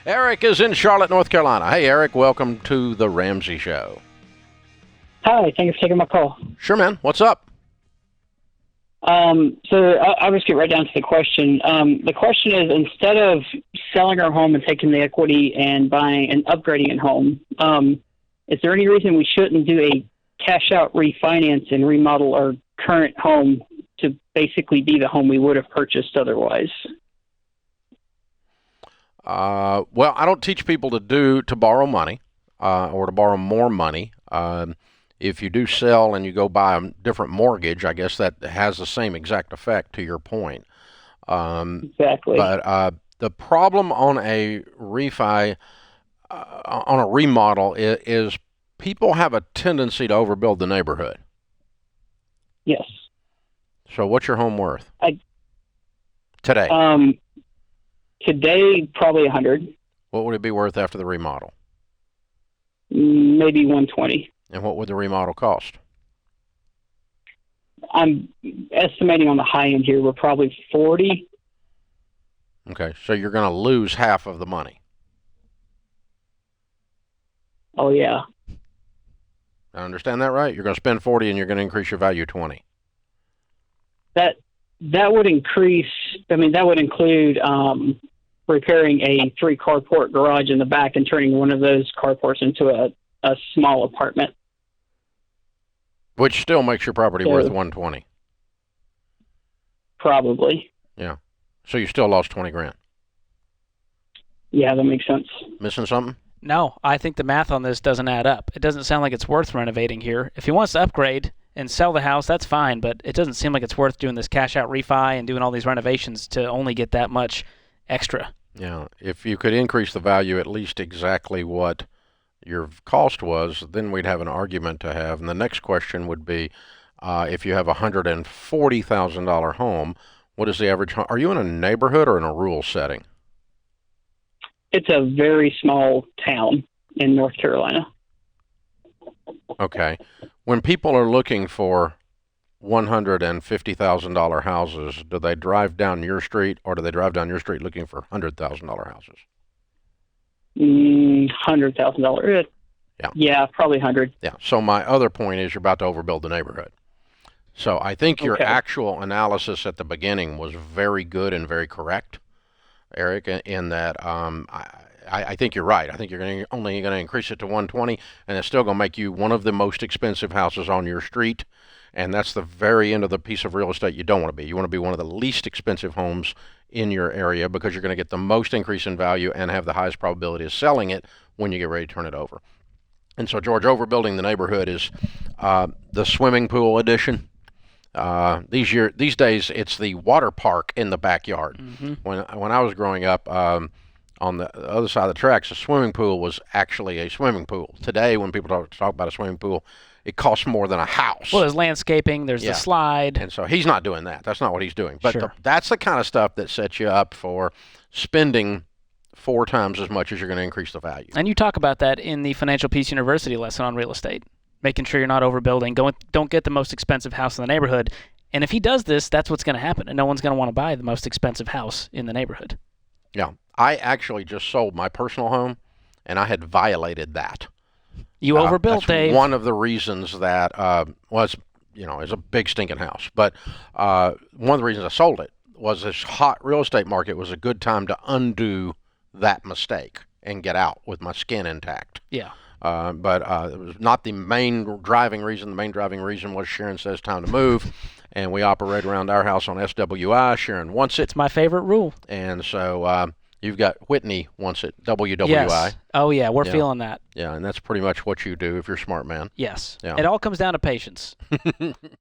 Eric is in Charlotte, North Carolina. Hey, Eric, welcome to the Ramsey Show. Hi, thanks for taking my call. Sure, man. What's up? So I'll just get right down to the question. The question is, instead of selling our home and taking the equity and buying and upgrading a home, is there any reason we shouldn't do a cash out refinance and remodel our current home to basically be the home we would have purchased otherwise? Well, I don't teach people to borrow money or to borrow more money. If you do sell and you go buy a different mortgage, I guess that has the same exact effect to your point. Exactly. But the problem on a refi, on a remodel is people have a tendency to overbuild the neighborhood. Yes. So what's your home worth today? Today, probably 100. What would it be worth after the remodel? Maybe 120. And what would the remodel cost? I'm estimating on the high end here, we're probably 40. Okay, so you're going to lose half of the money. Oh, yeah. I understand that right? You're going to spend 40 and you're going to increase your value 20. That would increase, that would include repairing a 3 carport garage in the back and turning one of those carports into a small apartment. Which still makes your property worth 120. Probably. Yeah. So you still lost 20 grand. Yeah, that makes sense. Missing something? No, I think the math on this doesn't add up. It doesn't sound like it's worth renovating here. If he wants to upgrade and sell the house, that's fine, but it doesn't seem like it's worth doing this cash out refi and doing all these renovations to only get that much extra. Yeah. If you could increase the value at least exactly what your cost was, then we'd have an argument to have. And the next question would be, if you have a $140,000 home, what is the average home? Are you in a neighborhood or in a rural setting? It's a very small town in North Carolina. Okay. When people are looking for $150,000 houses, do they drive down your street or do they drive down your street looking for $100,000 houses? $100,000. Yeah, probably 100. Yeah. So my other point is you're about to overbuild the neighborhood. So I think your actual analysis at the beginning was very good and very correct, Eric, in that I think you're right. I think you're only going to increase it to 120, and it's still going to make you one of the most expensive houses on your street. And that's the very end of the piece of real estate you don't want to be. You want to be one of the least expensive homes in your area because you're going to get the most increase in value and have the highest probability of selling it when you get ready to turn it over. And so, George, overbuilding the neighborhood is the swimming pool edition. These days, it's the water park in the backyard. Mm-hmm. When I was growing up, on the other side of the tracks, a swimming pool was actually a swimming pool. Today, when people talk about a swimming pool, it costs more than a house. Well, there's landscaping, there's the slide. And so he's not doing that. That's not what he's doing. But sure. That's the kind of stuff that sets you up for spending 4 times as much as you're going to increase the value. And you talk about that in the Financial Peace University lesson on real estate, making sure you're not overbuilding. Don't get the most expensive house in the neighborhood. And if he does this, that's what's going to happen. And no one's going to want to buy the most expensive house in the neighborhood. Yeah. I actually just sold my personal home, and I had violated that. You overbuilt, that's Dave. One of the reasons that was, it's a big stinking house. But one of the reasons I sold it was this hot real estate market was a good time to undo that mistake and get out with my skin intact. Yeah. But it was not the main driving reason. The main driving reason was Sharon says time to move, and we operate around our house on SWI. Sharon wants it. It's my favorite rule. And so you've got Whitney wants it, WWI. Yes. Oh, yeah, we're feeling that. Yeah, and that's pretty much what you do if you're a smart man. Yes. Yeah. It all comes down to patience.